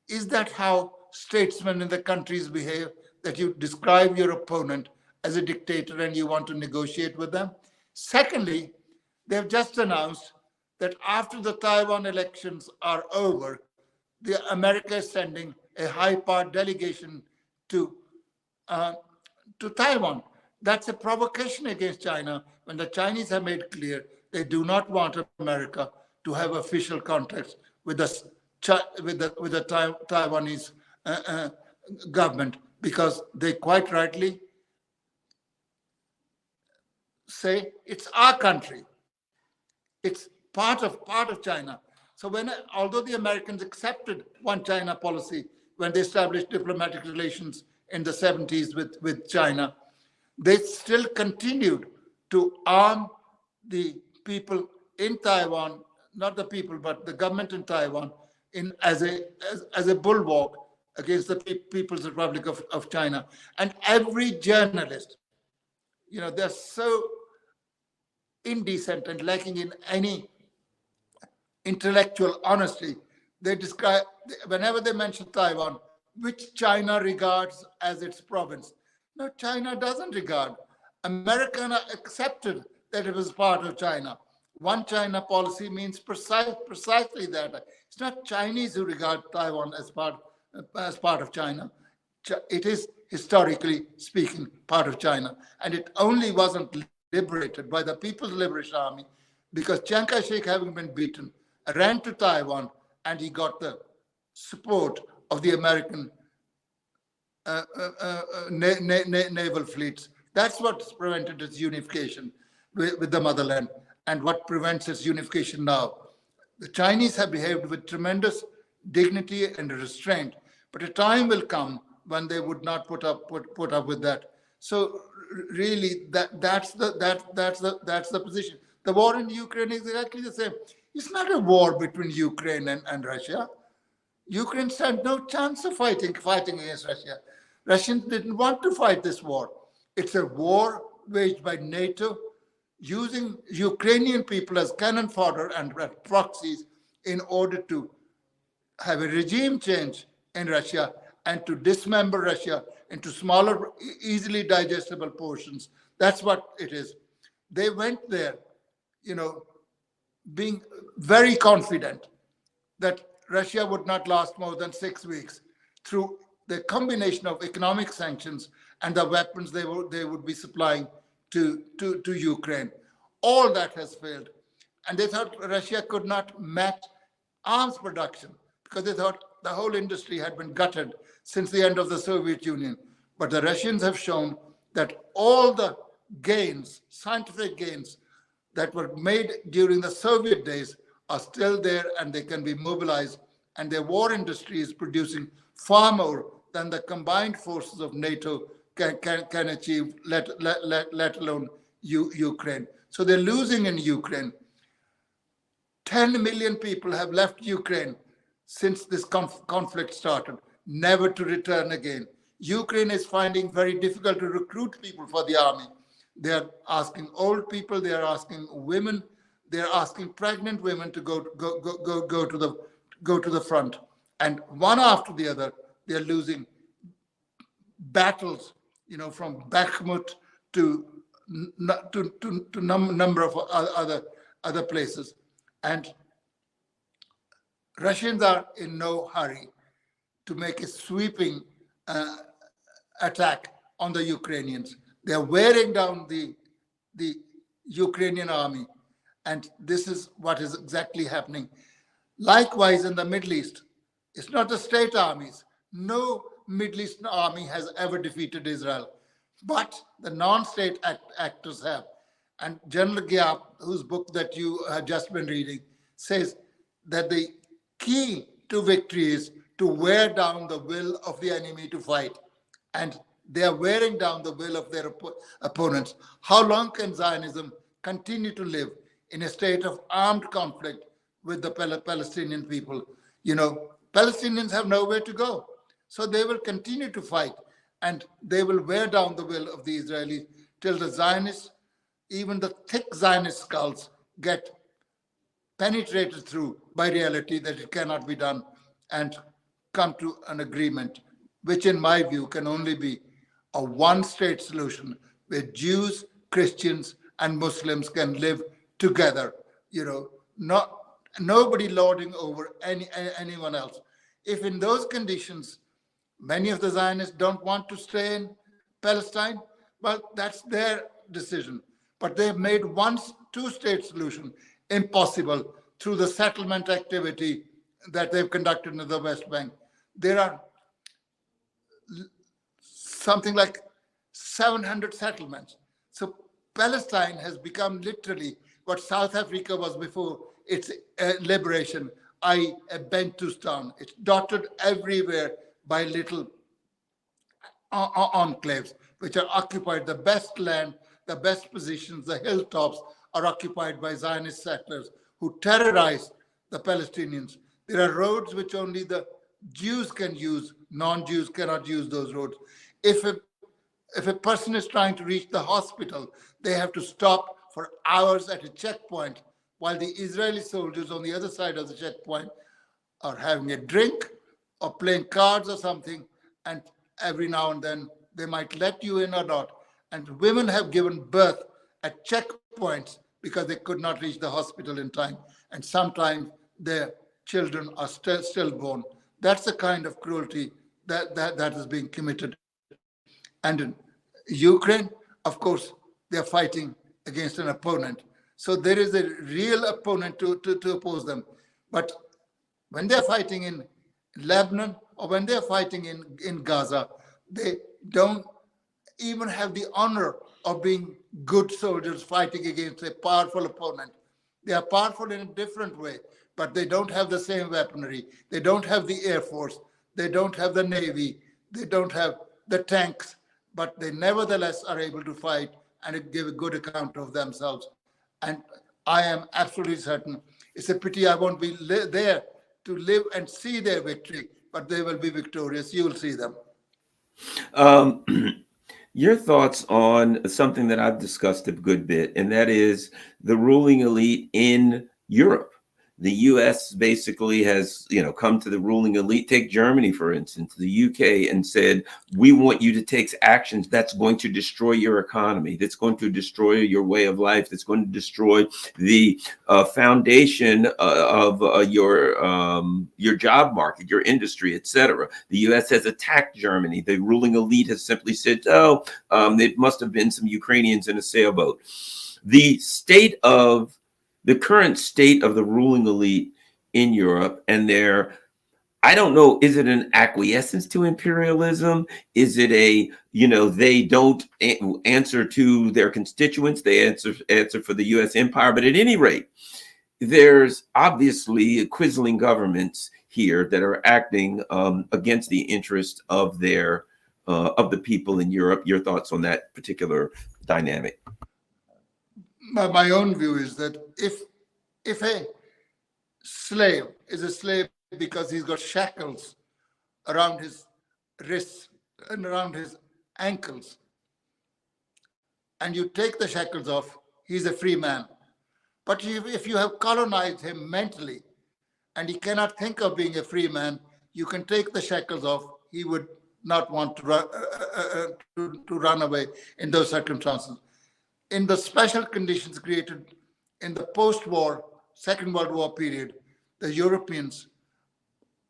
Is that how statesmen in the countries behave, that you describe your opponent as a dictator and you want to negotiate with them? Secondly, they've just announced that after the Taiwan elections are over, America is sending a high-powered delegation to Taiwan. That's a provocation against China when the Chinese have made clear they do not want America to have official contacts with the Taiwanese government, because they quite rightly say it's our country. It's part of China. So although the Americans accepted one China policy when they established diplomatic relations in the 70s with China, they still continued to arm the people in Taiwan, not the people, but the government in Taiwan, as a bulwark against the People's Republic of China. And every journalist, they're so indecent and lacking in any intellectual honesty. They describe, whenever they mention Taiwan, which China regards as its province. No, China doesn't regard. America accepted that it was part of China. One China policy means precisely that. It's not Chinese who regard Taiwan as part of China. It is, historically speaking, part of China. And it only wasn't liberated by the People's Liberation Army because Chiang Kai-shek, having been beaten, ran to Taiwan, and he got the support of the American naval fleets. That's what's prevented its unification with the motherland, and what prevents its unification now. The Chinese have behaved with tremendous dignity and restraint, but a time will come when they would not put up with that. So really, that's the position. The war in Ukraine is exactly the same. It's not a war between Ukraine and Russia. Ukraine stand no chance of fighting against Russia. Russians didn't want to fight this war. It's a war waged by NATO, using Ukrainian people as cannon fodder and proxies in order to have a regime change in Russia and to dismember Russia into smaller, easily digestible portions. That's what it is. They went there, being very confident that Russia would not last more than 6 weeks through the combination of economic sanctions and the weapons they would be supplying to Ukraine. All that has failed. And they thought Russia could not match arms production because they thought the whole industry had been gutted since the end of the Soviet Union. But the Russians have shown that all the gains, scientific gains, that were made during the Soviet days are still there, and they can be mobilized. And their war industry is producing far more than the combined forces of NATO can achieve, let alone Ukraine. So they're losing in Ukraine. 10 million people have left Ukraine since this conflict started, never to return again. Ukraine is finding very difficult to recruit people for the army. They're asking old people, they're asking women, they're asking pregnant women to go to the front. And one after the other, they're losing battles, from Bakhmut to number of other places. And Russians are in no hurry to make a sweeping attack on the Ukrainians. They're wearing down the Ukrainian army. And this is what is exactly happening. Likewise, in the Middle East, it's not the state armies. No Middle Eastern army has ever defeated Israel. but the non-state actors have. And General Gyap, whose book that you have just been reading, says that the key to victory is to wear down the will of the enemy to fight. And they are wearing down the will of their opponents. How long can Zionism continue to live in a state of armed conflict with the Palestinian people? You know, Palestinians have nowhere to go. So they will continue to fight, and they will wear down the will of the Israelis till the Zionists, even the thick Zionist skulls, get penetrated through by reality that it cannot be done and come to an agreement, which in my view can only be a one-state solution where Jews, Christians, and Muslims can live together, you know, nobody lording over anyone else. If in those conditions, many of the Zionists don't want to stay in Palestine, well, that's their decision. But they've made one two-state solution impossible through the settlement activity that they've conducted in the West Bank. There are something like 700 settlements. So Palestine has become literally what South Africa was before its liberation, i.e. a Bantustan. It's dotted everywhere by little enclaves, which are occupied. The best land, the best positions, the hilltops are occupied by Zionist settlers who terrorize the Palestinians. There are roads which only the Jews can use. Non-Jews cannot use those roads. If a person is trying to reach the hospital, they have to stop for hours at a checkpoint, while the Israeli soldiers on the other side of the checkpoint are having a drink or playing cards or something, and every now and then they might let you in or not. And women have given birth at checkpoints because they could not reach the hospital in time. And sometimes their children are stillborn. That's the kind of cruelty that is being committed. And in Ukraine, of course, they're fighting against an opponent. So there is a real opponent to oppose them. But when they're fighting in Lebanon or when they're fighting in Gaza, they don't even have the honor of being good soldiers fighting against a powerful opponent. They are powerful in a different way, but they don't have the same weaponry. They don't have the Air Force. They don't have the Navy. They don't have the tanks, but they nevertheless are able to fight and give a good account of themselves. And I am absolutely certain it's a pity I won't be there to live and see their victory, but they will be victorious. You will see them. Your thoughts on something that I've discussed a good bit, and that is the ruling elite in Europe. The U.S. basically has, come to the ruling elite. Take Germany, for instance, the U.K., and said, we want you to take actions that's going to destroy your economy, that's going to destroy your way of life, that's going to destroy the foundation of your job market, your industry, etc. The U.S. has attacked Germany. The ruling elite has simply said, it must have been some Ukrainians in a sailboat. The current state of the ruling elite in Europe and I don't know, is it an acquiescence to imperialism? Is it they don't answer to their constituents, they answer for the U.S. empire? But at any rate, there's obviously quisling governments here that are acting against the interest of the people in Europe. Your thoughts on that particular dynamic? My own view is that if a slave is a slave because he's got shackles around his wrists and around his ankles, and you take the shackles off, he's a free man. But if you have colonized him mentally and he cannot think of being a free man, you can take the shackles off. He would not want to run away in those circumstances. In the special conditions created in the post-war, Second World War period, the Europeans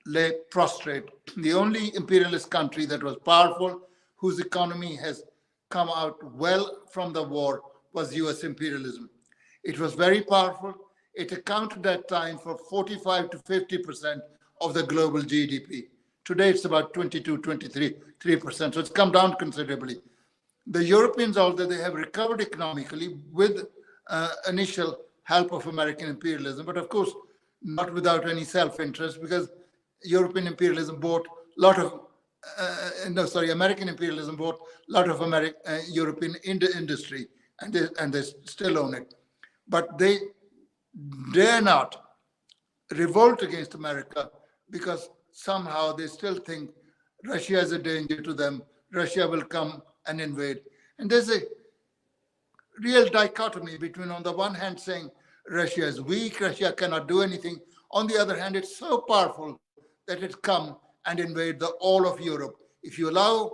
lay prostrate. The only imperialist country that was powerful, whose economy has come out well from the war, was US imperialism. It was very powerful. It accounted at that time for 45 to 50% of the global GDP. Today it's about 22, 23%. So it's come down considerably. The Europeans, although they have recovered economically with initial help of American imperialism, but of course not without any self-interest, because European imperialism bought a lot of American imperialism bought a lot of European industry, and they still own it. But they dare not revolt against America because somehow they still think Russia is a danger to them. Russia will come and invade. And there's a real dichotomy between, on the one hand, saying Russia is weak, Russia cannot do anything. On the other hand, it's so powerful that it come and invade all of Europe. If you allow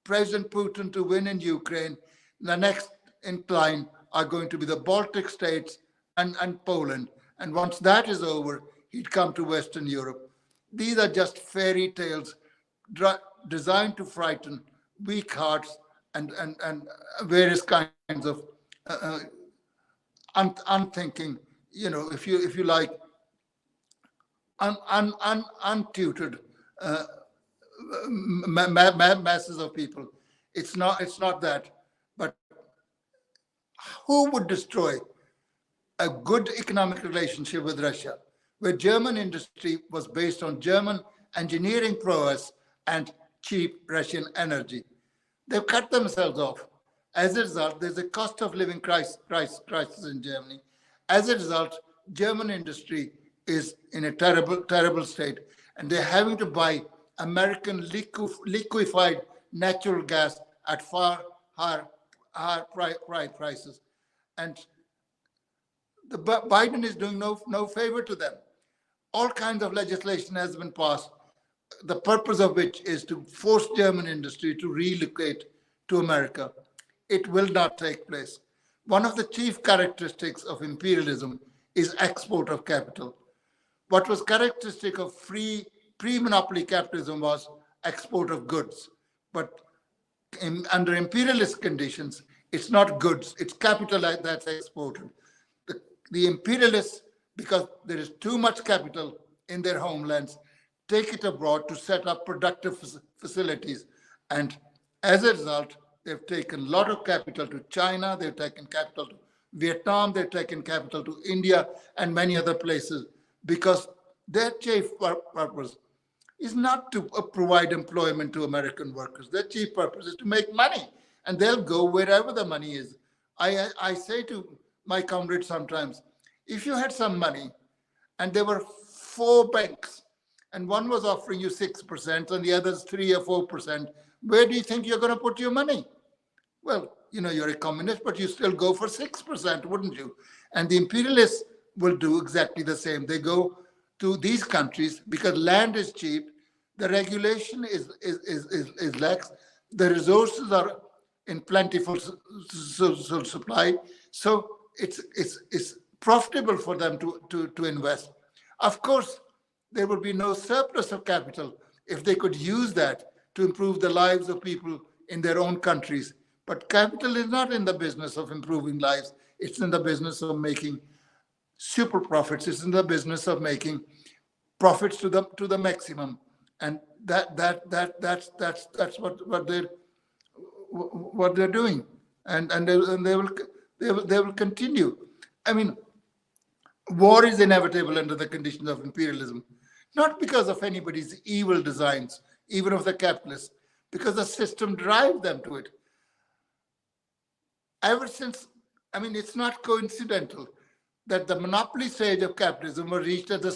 President Putin to win in Ukraine, the next in line are going to be the Baltic states and Poland. And once that is over, he'd come to Western Europe. These are just fairy tales designed to frighten weak hearts and various kinds of unthinking, if you like, untutored masses of people. It's not that. But who would destroy a good economic relationship with Russia, where German industry was based on German engineering prowess and cheap Russian energy? They've cut themselves off. As a result, there's a cost of living crisis in Germany. As a result, German industry is in a terrible state, and they're having to buy American liquefied natural gas at far higher prices. And the Biden is doing no favor to them. All kinds of legislation has been passed, the purpose of which is to force German industry to relocate to America. It will not take place. One of the chief characteristics of imperialism is export of capital. What was characteristic of free pre-monopoly capitalism was export of goods. But under imperialist conditions, it's not goods, it's capital that's exported. The imperialists, because there is too much capital in their homelands, take it abroad to set up productive facilities. And as a result, they've taken a lot of capital to China, they've taken capital to Vietnam, they've taken capital to India and many other places, because their chief purpose is not to provide employment to American workers. Their chief purpose is to make money, and they'll go wherever the money is. I say to my comrades sometimes, if you had some money and there were 4 banks and one was offering you 6% and the others 3 or 4%, where do you think you're going to put your money? Well, you're a communist, but you still go for 6%, wouldn't you? And the imperialists will do exactly the same. They go to these countries because land is cheap, the regulation is lax, the resources are in plentiful supply, so it's profitable for them to invest. Of course, there would be no surplus of capital if they could use that to improve the lives of people in their own countries. But capital is not in the business of improving lives. It's in the business of making super profits. It's in the business of making profits to the maximum, and that's what they're doing, and they will continue. I mean, war is inevitable under the conditions of imperialism, not because of anybody's evil designs, even of the capitalists, because the system drives them to it. Ever since, it's not coincidental that the monopoly stage of capitalism was reached at the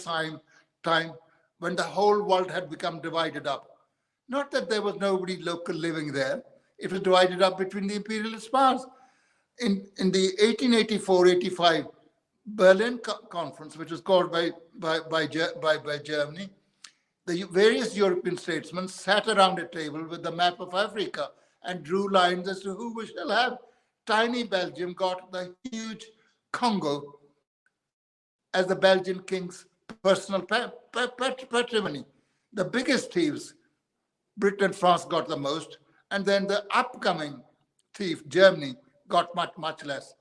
time when the whole world had become divided up. Not that there was nobody local living there. It was divided up between the imperialist powers. In the 1884-85 Berlin Conference, which was called by Germany, the various European statesmen sat around a table with the map of Africa and drew lines as to who we shall have. Tiny Belgium got the huge Congo as the Belgian king's personal patrimony. The biggest thieves, Britain and France, got the most, and then the upcoming thief, Germany, got much less.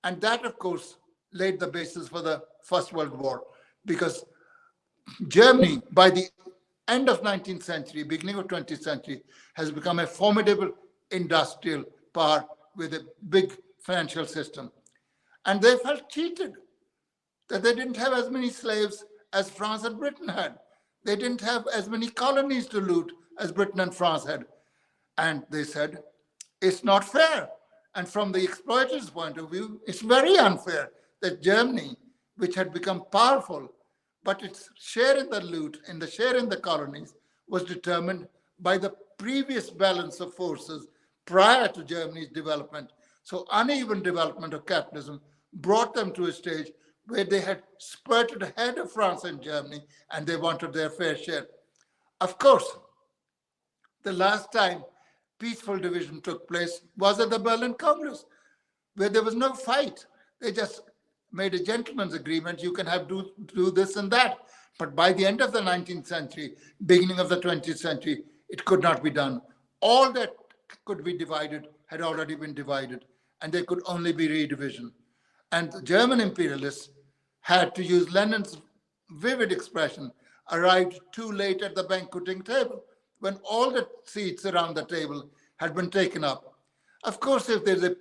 And that, of course, laid the basis for the First World War, because Germany, by the end of 19th century, beginning of 20th century, has become a formidable industrial power with a big financial system. And they felt cheated that they didn't have as many slaves as France and Britain had. They didn't have as many colonies to loot as Britain and France had. And they said, it's not fair. And from the exploiters' point of view, it's very unfair that Germany, which had become powerful, but its share in the loot and the share in the colonies was determined by the previous balance of forces prior to Germany's development. So uneven development of capitalism brought them to a stage where they had spurted ahead of France and Germany, and they wanted their fair share. Of course, the last time peaceful division took place was at the Berlin Congress, where there was no fight. They just made a gentleman's agreement. You can do this and that. But by the end of the 19th century, beginning of the 20th century, it could not be done. All that could be divided had already been divided, and there could only be redivision. And the German imperialists had, to use Lenin's vivid expression, arrived too late at the banqueting table, when all the seats around the table had been taken up. Of course, if there's a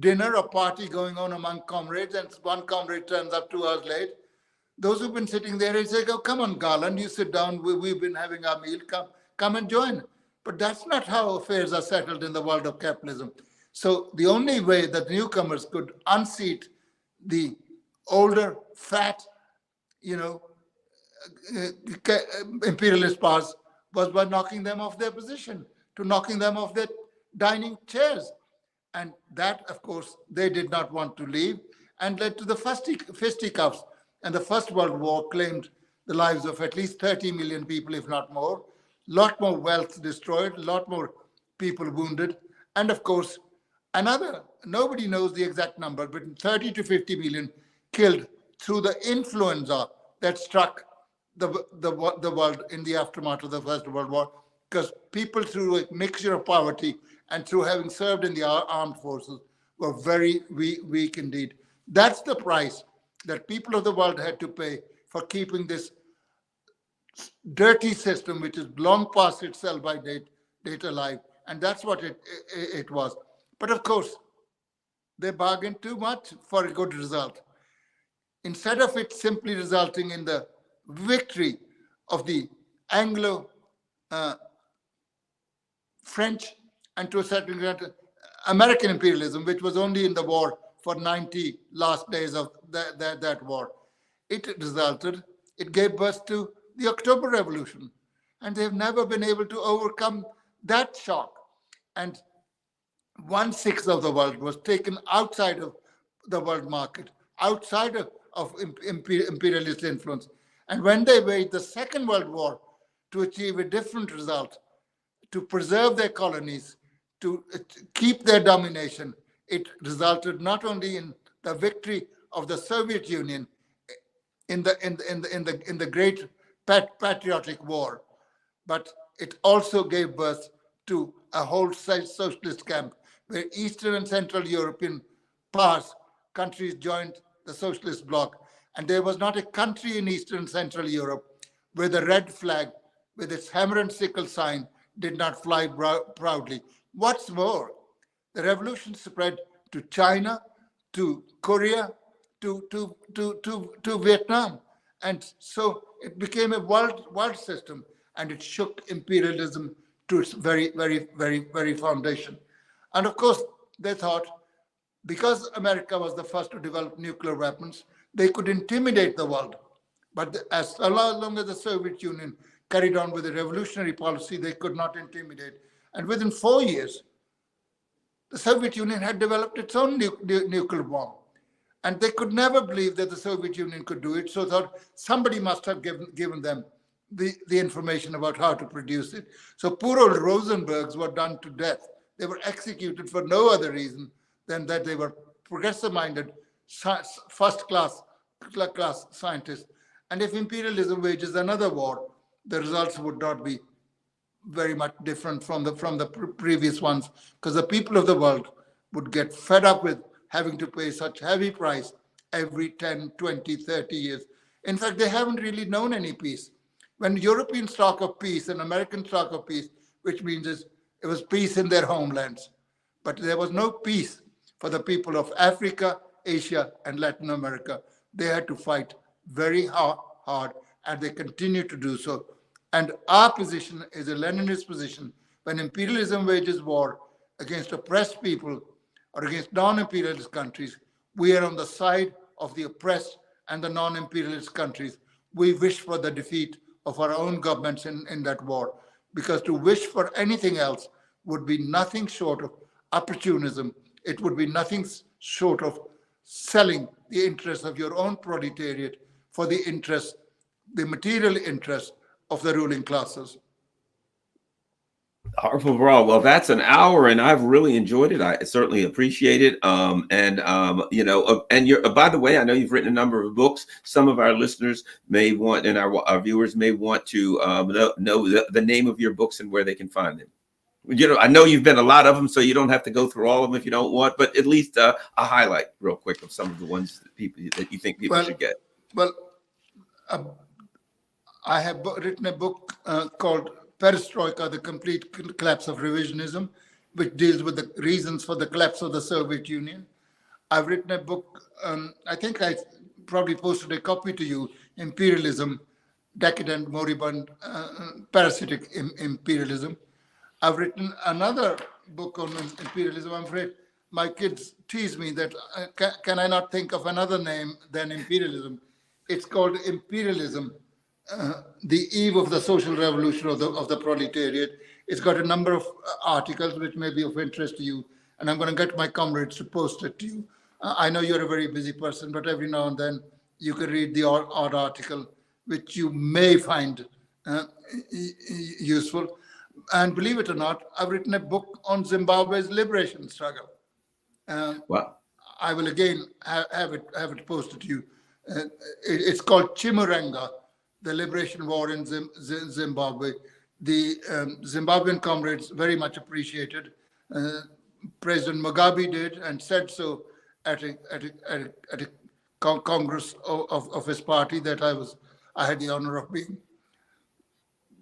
dinner or party going on among comrades and one comrade turns up 2 hours late, those who've been sitting there, they say, oh, come on, Garland, you sit down, we've been having our meal, come and join. But that's not how affairs are settled in the world of capitalism. So the only way that newcomers could unseat the older, fat, imperialist powers was by knocking them off their position, to knocking them off their dining chairs. And that, of course, they did not want to leave, and led to the fisticuffs. And the First World War claimed the lives of at least 30 million people, if not more. A lot more wealth destroyed, a lot more people wounded. And of course, nobody knows the exact number, but 30 to 50 million killed through the influenza that struck the world in the aftermath of the First World War, because people, through a mixture of poverty and through having served in the armed forces, were very weak indeed. That's the price that people of the world had to pay for keeping this dirty system, which is long past its sell-by date alive. And that's what it was. But of course, they bargained too much for a good result. Instead of it simply resulting in the victory of the Anglo-French and to a certain extent American imperialism, which was only in the war for 90 last days of that war, it gave birth to the October Revolution. And they've never been able to overcome that shock. And 1/6 of the world was taken outside of the world market, outside of imperialist influence. And when they waged the Second World War to achieve a different result, to preserve their colonies, to keep their domination, it resulted not only in the victory of the Soviet Union in the great patriotic war, but it also gave birth to a whole socialist camp where Eastern and Central European countries joined the socialist bloc. And there was not a country in Eastern and Central Europe where the red flag with its hammer and sickle sign did not fly proudly. What's more, the revolution spread to China, to Korea, to Vietnam. And so it became a world system, and it shook imperialism to its very, very, very, very foundation. And of course, they thought, because America was the first to develop nuclear weapons, they could intimidate the world. But as long as the Soviet Union carried on with a revolutionary policy, they could not intimidate. And within 4 years, the Soviet Union had developed its own nuclear bomb. And they could never believe that the Soviet Union could do it, so thought somebody must have given them the information about how to produce it. So poor old Rosenbergs were done to death. They were executed for no other reason than that they were progressive-minded, first-class scientists. And if imperialism wages another war, the results would not be very much different from the previous ones, because the people of the world would get fed up with having to pay such heavy price every 10, 20, 30 years. In fact, they haven't really known any peace. When Europeans talk of peace and Americans talk of peace, which means is It was peace in their homelands. But there was no peace for the people of Africa, Asia, and Latin America. They had to fight very hard, and they continue to do so. And our position is a Leninist position. When imperialism wages war against oppressed people or against non-imperialist countries, we are on the side of the oppressed and the non-imperialist countries. We wish for the defeat of our own governments in that war, because to wish for anything else would be nothing short of opportunism. It would be nothing short of selling the interests of your own proletariat for the interests, the material interests of the ruling classes. Harpal Brar, well, that's an hour, and I've really enjoyed it. I certainly appreciate it. And you're, by the way, I know you've written a number of books. Some of our listeners may want, and our viewers may want to know the name of your books and where they can find them. I know you've been a lot of them, so you don't have to go through all of them if you don't want, but at least a highlight real quick of some of the ones that you think people should get. Well, I have written a book called Perestroika, The Complete Collapse of Revisionism, which deals with the reasons for the collapse of the Soviet Union. I've written a book, I think I probably posted a copy to you, Imperialism, Decadent, Moribund, Parasitic Imperialism. I've written another book on imperialism. I'm afraid my kids tease me that can I not think of another name than imperialism? It's called Imperialism, the eve of the social revolution of the proletariat. It's got a number of articles which may be of interest to you, and I'm going to get my comrades to post it to you. I know you're a very busy person, but every now and then you can read the odd article which you may find useful. And believe it or not, I've written a book on Zimbabwe's liberation struggle. Wow. I will again have it posted to you. It's called Chimurenga, the liberation war in Zimbabwe. The Zimbabwean comrades very much appreciated. President Mugabe did and said so at a congress of his party that I had the honor of being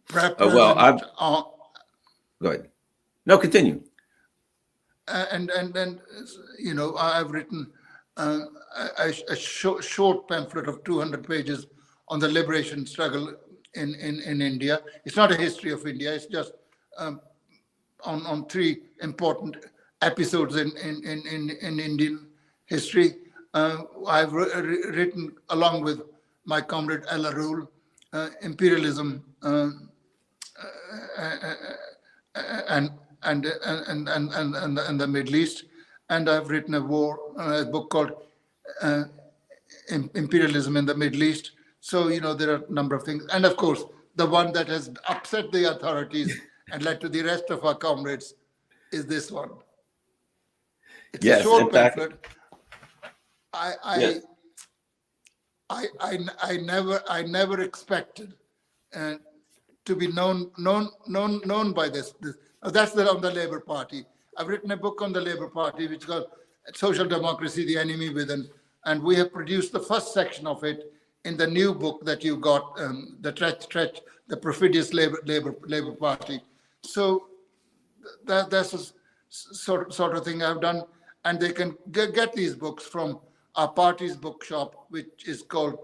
present. Go ahead. No, continue. And I've written a short pamphlet of 200 pages on the liberation struggle in India. It's not a history of India. It's just on three important episodes in Indian history. I've written along with my comrade Ella Rule, Imperialism and the Middle East, and I've written a book called Imperialism in the Middle East. So there are a number of things, and of course the one that has upset the authorities and led to the rest of our comrades is this one. It's a short pamphlet. I never expected to be known by this. That's on the Labour Party. I've written a book on the Labour Party, which is called Social Democracy, the Enemy Within, and we have produced the first section of it in the new book that you got, the Perfidious Labour Party. So that's a sort of thing I've done, and they can get these books from our party's bookshop, which is called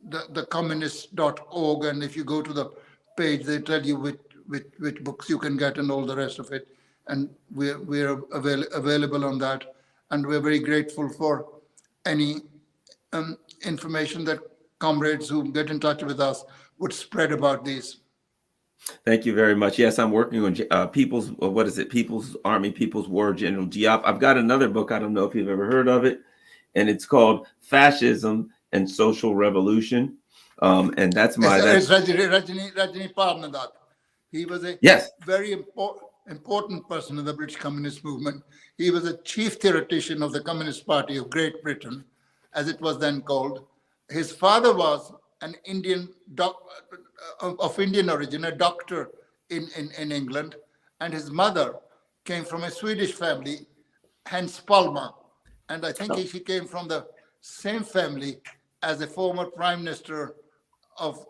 thecommunist.org, and if you go to the page, they tell you which books you can get and all the rest of it. And we're available on that. And we're very grateful for any information that comrades who get in touch with us would spread about these. Thank you very much. Yes, I'm working on People's Army, People's War, General Diop. I've got another book. I don't know if you've ever heard of it. And it's called Fascism and Social Revolution. And that's my... It's Rajini Parnadat. He was a very important person in the British Communist movement. He was a chief theoretician of the Communist Party of Great Britain, as it was then called. His father was an Indian of Indian origin, a doctor in England, and his mother came from a Swedish family, hence Palma. And I think she came from the same family as a former prime minister of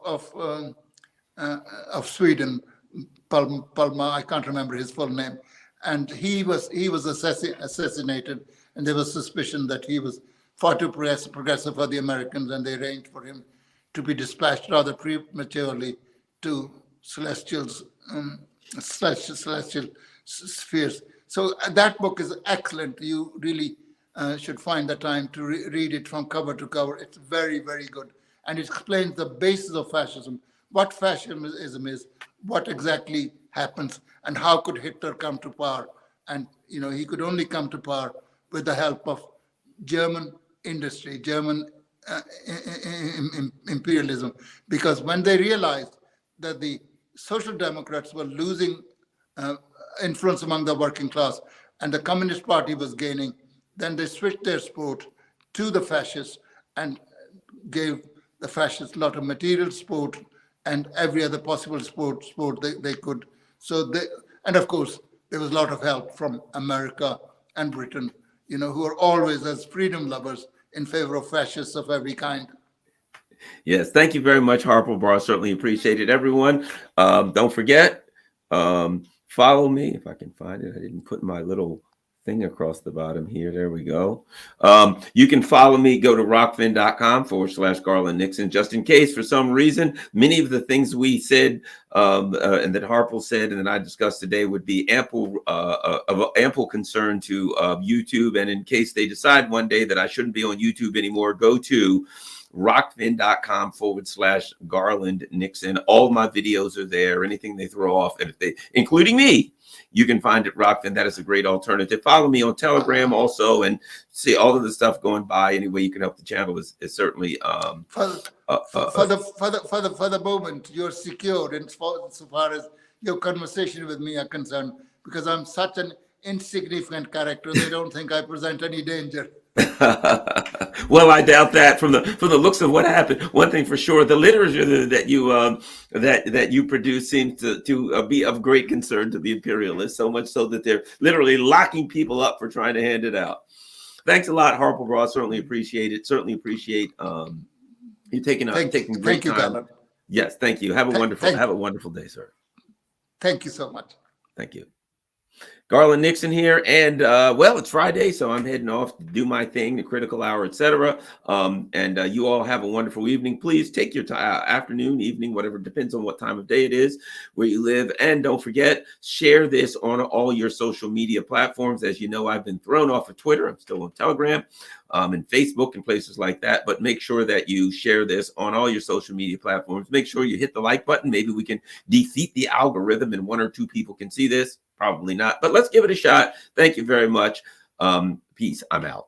Sweden, Palma, I can't remember his full name, and he was assassinated, and there was suspicion that he was far too progressive for the Americans, and they arranged for him to be dispatched rather prematurely to celestial spheres. So that book is excellent. You really should find the time to read it from cover to cover. It's very, very good, and it explains the basis of fascism, what fascism is, what exactly happens, and how could Hitler come to power. And he could only come to power with the help of German industry, German imperialism, because when they realized that the Social Democrats were losing influence among the working class and the Communist Party was gaining, then they switched their support to the fascists and gave the fascists a lot of material support and every other possible support they could. And of course, there was a lot of help from America and Britain, who are always, as freedom lovers, in favor of fascists of every kind. Yes, thank you very much, Harpal Brar. Certainly appreciate it, everyone. Don't forget, follow me if I can find it. I didn't put my little thing across the bottom here. There we go. You can follow me. Go to rockfin.com/Garland Nixon. Just in case, for some reason, many of the things we said and that Harpal said and that I discussed today would be ample concern to YouTube. And in case they decide one day that I shouldn't be on YouTube anymore, go to rockfin.com/Garland Nixon. All my videos are there. Anything they throw off, and including me, you can find it Rockfin. That is a great alternative. Follow me on Telegram also, and see all of the stuff going by. Any way you can help the channel is certainly for the moment you're secured insofar as your conversation with me are concerned, because I'm such an insignificant character. They don't think I present any danger. Well, I doubt that from the looks of what happened. One thing for sure, the literature that you produce seems to be of great concern to the imperialists, so much so that they're literally locking people up for trying to hand it out. Thanks a lot, Harpal Brar. Certainly appreciate it. Certainly appreciate you taking great time. Garland. Yes, thank you. Have a wonderful day, sir. Thank you so much. Thank you. Garland Nixon here, and well, it's Friday, so I'm heading off to do my thing, the critical hour, etc. And you all have a wonderful evening. Please take your afternoon, evening, whatever, depends on what time of day it is where you live. And don't forget, share this on all your social media platforms. As you know, I've been thrown off of Twitter. I'm still on Telegram and Facebook and places like that. But make sure that you share this on all your social media platforms. Make sure you hit the like button. Maybe we can defeat the algorithm and 1 or 2 people can see this. Probably not, but let's give it a shot. Thank you very much. Peace. I'm out.